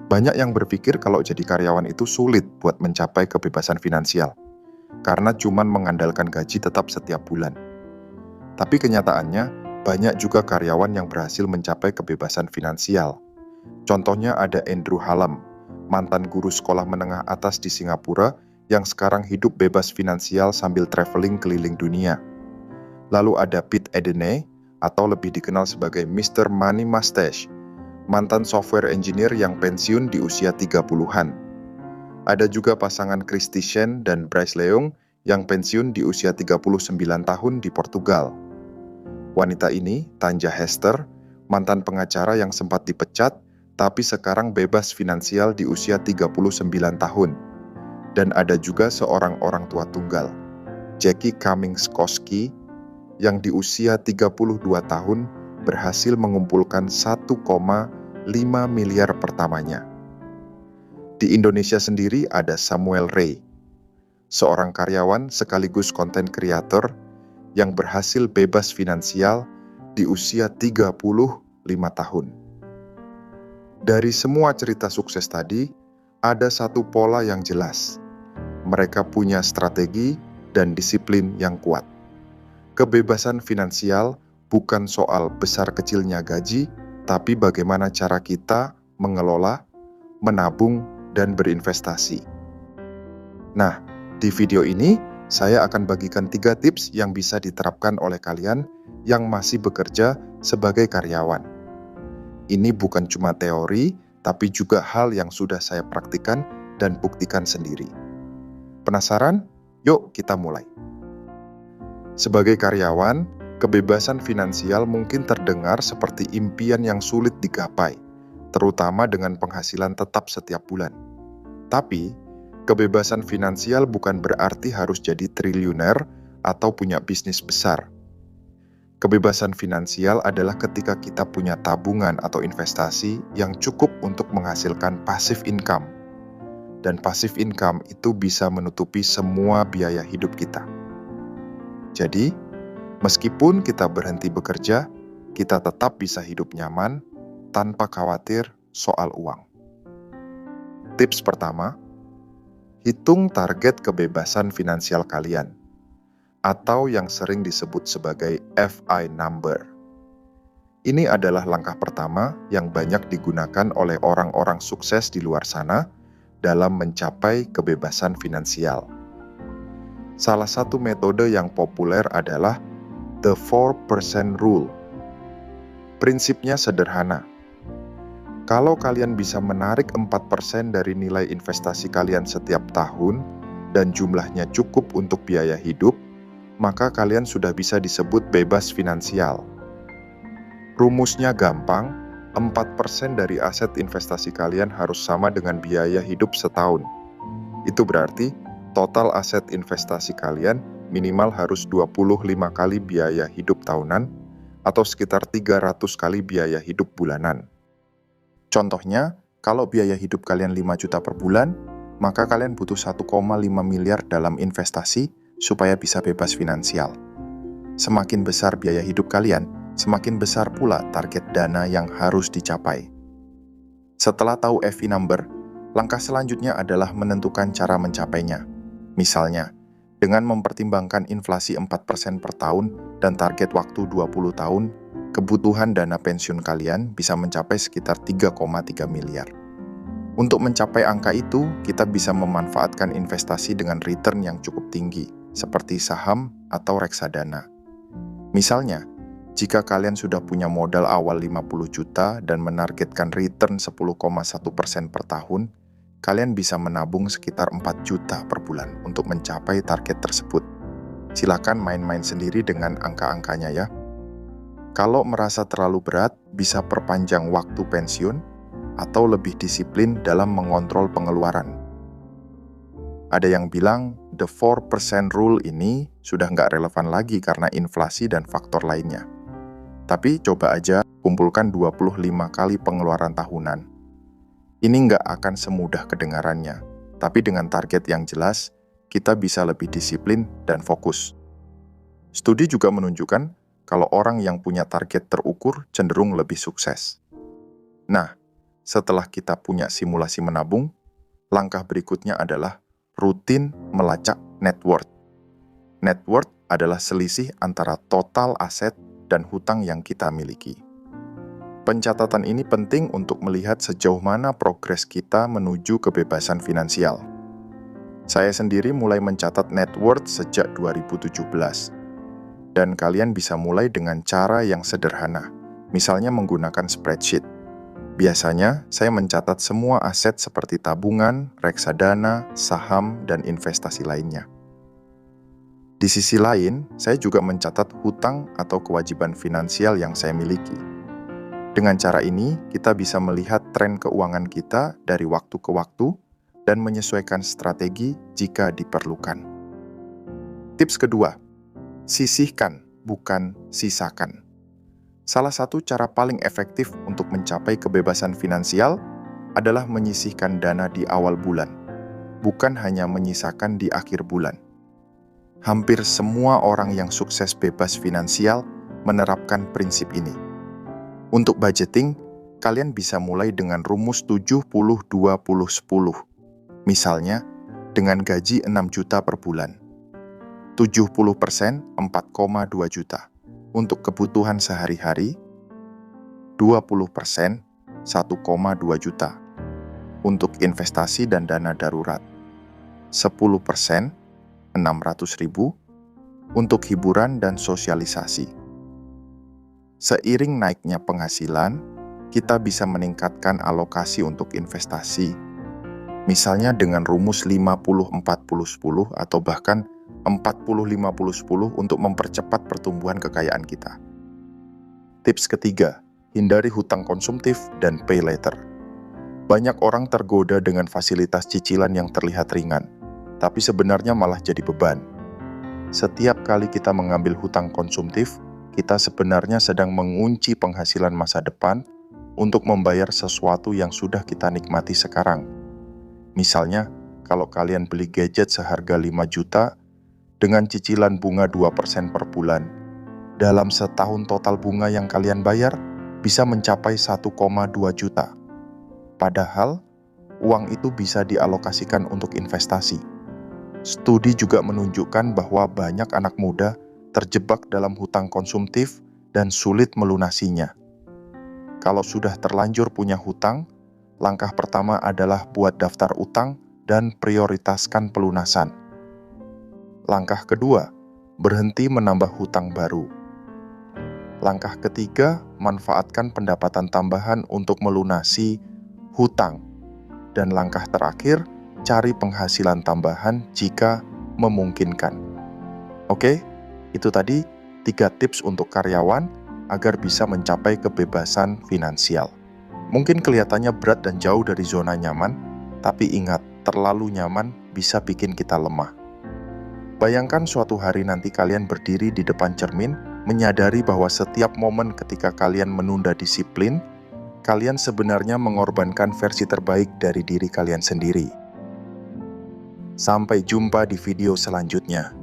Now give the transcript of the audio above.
Banyak yang berpikir kalau jadi karyawan itu sulit buat mencapai kebebasan finansial, karena cuman mengandalkan gaji tetap setiap bulan. Tapi kenyataannya, banyak juga karyawan yang berhasil mencapai kebebasan finansial. Contohnya ada Andrew Hallam, mantan guru sekolah menengah atas di Singapura yang sekarang hidup bebas finansial sambil traveling keliling dunia. Lalu ada Pete Edene, atau lebih dikenal sebagai Mr. Money Mustache, mantan software engineer yang pensiun di usia 30-an. Ada juga pasangan Christy Shen dan Bryce Leung yang pensiun di usia 39 tahun di Portugal. Wanita ini, Tanja Hester, mantan pengacara yang sempat dipecat, tapi sekarang bebas finansial di usia 39 tahun. Dan ada juga seorang orang tua tunggal, Jackie Cummings-Koski, yang di usia 32 tahun berhasil mengumpulkan 1,5 miliar pertamanya. Di Indonesia sendiri ada Samuel Ray, seorang karyawan sekaligus konten kreator yang berhasil bebas finansial di usia 35 tahun. Dari semua cerita sukses tadi, ada satu pola yang jelas. Mereka punya strategi dan disiplin yang kuat. Kebebasan finansial bukan soal besar kecilnya gaji, tapi bagaimana cara kita mengelola, menabung, dan berinvestasi. Nah, di video ini saya akan bagikan 3 tips yang bisa diterapkan oleh kalian yang masih bekerja sebagai karyawan. Ini bukan cuma teori, tapi juga hal yang sudah saya praktikkan dan buktikan sendiri. Penasaran? Yuk kita mulai. Sebagai karyawan, kebebasan finansial mungkin terdengar seperti impian yang sulit digapai, terutama dengan penghasilan tetap setiap bulan. Tapi, kebebasan finansial bukan berarti harus jadi triliuner atau punya bisnis besar. Kebebasan finansial adalah ketika kita punya tabungan atau investasi yang cukup untuk menghasilkan passive income. Dan passive income itu bisa menutupi semua biaya hidup kita. Jadi, meskipun kita berhenti bekerja, kita tetap bisa hidup nyaman tanpa khawatir soal uang. Tips pertama, hitung target kebebasan finansial kalian, atau yang sering disebut sebagai FI number. Ini adalah langkah pertama yang banyak digunakan oleh orang-orang sukses di luar sana dalam mencapai kebebasan finansial. Salah satu metode yang populer adalah The 4% Rule. Prinsipnya sederhana. Kalau kalian bisa menarik 4% dari nilai investasi kalian setiap tahun dan jumlahnya cukup untuk biaya hidup, maka kalian sudah bisa disebut bebas finansial. Rumusnya gampang, 4% dari aset investasi kalian harus sama dengan biaya hidup setahun. Itu berarti total aset investasi kalian minimal harus 25 kali biaya hidup tahunan atau sekitar 300 kali biaya hidup bulanan. Contohnya, kalau biaya hidup kalian 5 juta per bulan, maka kalian butuh 1,5 miliar dalam investasi supaya bisa bebas finansial. Semakin besar biaya hidup kalian, semakin besar pula target dana yang harus dicapai. Setelah tahu FI number, langkah selanjutnya adalah menentukan cara mencapainya. Misalnya, dengan mempertimbangkan inflasi 4% per tahun dan target waktu 20 tahun, kebutuhan dana pensiun kalian bisa mencapai sekitar 3,3 miliar. Untuk mencapai angka itu, kita bisa memanfaatkan investasi dengan return yang cukup tinggi, seperti saham atau reksadana. Misalnya, jika kalian sudah punya modal awal 50 juta dan menargetkan return 10,1% per tahun, kalian bisa menabung sekitar 4 juta per bulan untuk mencapai target tersebut. Silakan main-main sendiri dengan angka-angkanya ya. Kalau merasa terlalu berat, bisa perpanjang waktu pensiun atau lebih disiplin dalam mengontrol pengeluaran. Ada yang bilang, the 4% rule ini sudah nggak relevan lagi karena inflasi dan faktor lainnya. Tapi coba aja kumpulkan 25 kali pengeluaran tahunan. Ini nggak akan semudah kedengarannya, tapi dengan target yang jelas, kita bisa lebih disiplin dan fokus. Studi juga menunjukkan kalau orang yang punya target terukur cenderung lebih sukses. Nah, setelah kita punya simulasi menabung, langkah berikutnya adalah rutin melacak net worth. Net worth adalah selisih antara total aset dan hutang yang kita miliki. Pencatatan ini penting untuk melihat sejauh mana progres kita menuju kebebasan finansial. Saya sendiri mulai mencatat net worth sejak 2017. Dan kalian bisa mulai dengan cara yang sederhana, misalnya menggunakan spreadsheet. Biasanya, saya mencatat semua aset seperti tabungan, reksadana, saham, dan investasi lainnya. Di sisi lain, saya juga mencatat hutang atau kewajiban finansial yang saya miliki. Dengan cara ini, kita bisa melihat tren keuangan kita dari waktu ke waktu dan menyesuaikan strategi jika diperlukan. Tips kedua, sisihkan, bukan sisakan. Salah satu cara paling efektif untuk mencapai kebebasan finansial adalah menyisihkan dana di awal bulan, bukan hanya menyisakan di akhir bulan. Hampir semua orang yang sukses bebas finansial menerapkan prinsip ini. Untuk budgeting, kalian bisa mulai dengan rumus 70-20-10. Misalnya, dengan gaji 6 juta per bulan. 70% 4,2 juta. Untuk kebutuhan sehari-hari, 20% 1,2 juta. Untuk investasi dan dana darurat, 10% 600.000 untuk hiburan dan sosialisasi. Seiring naiknya penghasilan, kita bisa meningkatkan alokasi untuk investasi. Misalnya dengan rumus 50-40-10 atau bahkan 40-50-10 untuk mempercepat pertumbuhan kekayaan kita. Tips ketiga, hindari hutang konsumtif dan pay later. Banyak orang tergoda dengan fasilitas cicilan yang terlihat ringan, tapi sebenarnya malah jadi beban. Setiap kali kita mengambil hutang konsumtif, kita sebenarnya sedang mengunci penghasilan masa depan untuk membayar sesuatu yang sudah kita nikmati sekarang. Misalnya, kalau kalian beli gadget seharga 5 juta dengan cicilan bunga 2% per bulan, dalam setahun total bunga yang kalian bayar bisa mencapai 1,2 juta. Padahal, uang itu bisa dialokasikan untuk investasi. Studi juga menunjukkan bahwa banyak anak muda terjebak dalam hutang konsumtif dan sulit melunasinya. Kalau sudah terlanjur punya hutang, langkah pertama adalah buat daftar utang dan prioritaskan pelunasan. Langkah kedua, berhenti menambah hutang baru. Langkah ketiga, manfaatkan pendapatan tambahan untuk melunasi hutang. Dan langkah terakhir, cari penghasilan tambahan jika memungkinkan. Oke? Itu tadi 3 tips untuk karyawan agar bisa mencapai kebebasan finansial. Mungkin kelihatannya berat dan jauh dari zona nyaman, tapi ingat, terlalu nyaman bisa bikin kita lemah. Bayangkan suatu hari nanti kalian berdiri di depan cermin, menyadari bahwa setiap momen ketika kalian menunda disiplin, kalian sebenarnya mengorbankan versi terbaik dari diri kalian sendiri. Sampai jumpa di video selanjutnya.